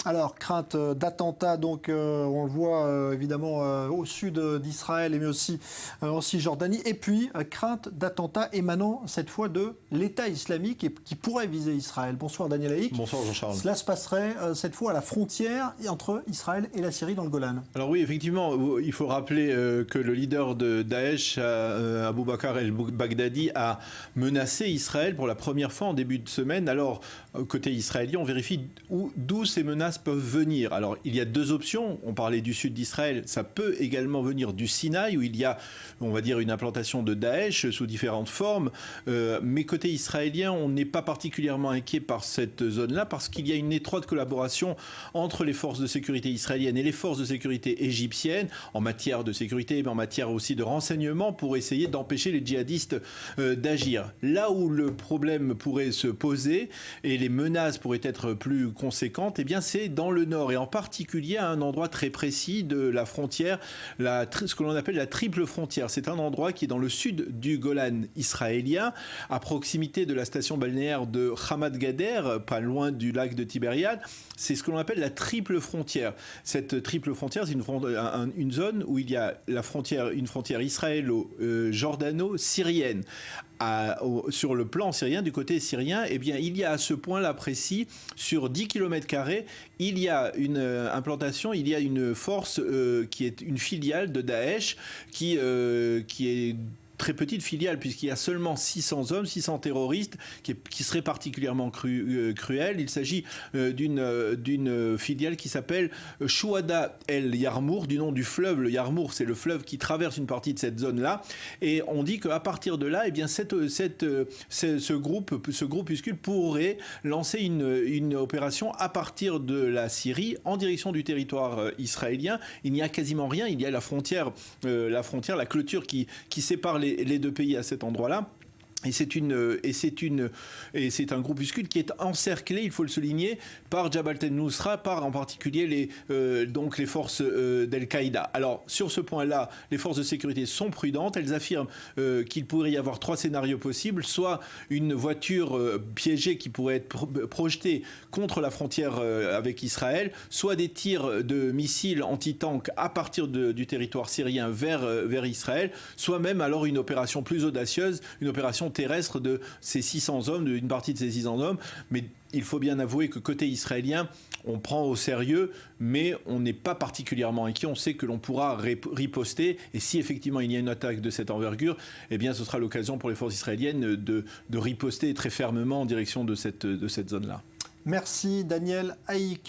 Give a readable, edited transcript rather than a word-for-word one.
Alors, crainte d'attentats, donc on le voit évidemment au sud d'Israël, mais aussi en Cisjordanie. Et puis, crainte d'attentats émanant cette fois de l'État islamique et qui pourrait viser Israël. Bonsoir Daniel Haïk. Bonsoir Jean-Charles. Cela se passerait cette fois à la frontière entre Israël et la Syrie dans le Golan. Alors oui, effectivement, il faut rappeler que le leader de Daesh, Abu Bakr el-Baghdadi, a menacé Israël pour la première fois en début de semaine. Alors, côté israélien, on vérifie d'où ces menaces peuvent venir. Alors, il y a deux options. On parlait du sud d'Israël. Ça peut également venir du Sinaï, où il y a, on va dire, une implantation de Daesh sous différentes formes. Mais côté israélien, on n'est pas particulièrement inquiet par cette zone-là, parce qu'il y a une étroite collaboration entre les forces de sécurité israéliennes et les forces de sécurité égyptiennes, en matière de sécurité, mais en matière aussi de renseignement, pour essayer d'empêcher les djihadistes d'agir. Là où le problème pourrait se poser, et les menaces pourraient être plus conséquentes, eh bien, c'est dans le nord, et en particulier à un endroit très précis de la frontière, ce que l'on appelle la triple frontière. C'est un endroit qui est dans le sud du Golan israélien, à proximité de la station balnéaire de Hamad Gader, pas loin du lac de Tibériade. C'est ce que l'on appelle la triple frontière. Cette triple frontière, c'est une zone où il y a une frontière israélo-jordano-syrienne. Sur le plan syrien, du côté syrien, eh bien, il y a à ce point-là précis, sur 10 km², il y a une implantation, il y a une force qui est une filiale de Daesh, qui est très petite filiale, puisqu'il y a seulement 600 hommes, 600 terroristes, qui seraient particulièrement cruels. Il s'agit d'une filiale qui s'appelle Chouada El Yarmour, du nom du fleuve. Le Yarmour, c'est le fleuve qui traverse une partie de cette zone-là. Et on dit qu'à partir de là, eh bien, ce groupuscule pourrait lancer une opération à partir de la Syrie, en direction du territoire israélien. Il n'y a quasiment rien. Il y a la frontière, la clôture qui sépare les deux pays à cet endroit-là. Et c'est un groupuscule qui est encerclé, il faut le souligner, par Jabhat el-Nusra, par en particulier les forces d'Al-Qaïda. Alors, sur ce point-là, les forces de sécurité sont prudentes. Elles affirment qu'il pourrait y avoir trois scénarios possibles. Soit une voiture piégée qui pourrait être projetée contre la frontière avec Israël, soit des tirs de missiles anti-tanks à partir du territoire syrien vers Israël, soit même alors une opération plus audacieuse, une opération terrestre de ces 600 hommes, d'une partie de ces 600 hommes. Mais il faut bien avouer que côté israélien, on prend au sérieux, mais on n'est pas particulièrement inquiet. On sait que l'on pourra riposter. Et si effectivement il y a une attaque de cette envergure, eh bien ce sera l'occasion pour les forces israéliennes de riposter très fermement en direction de cette zone-là. Merci Daniel Haïk.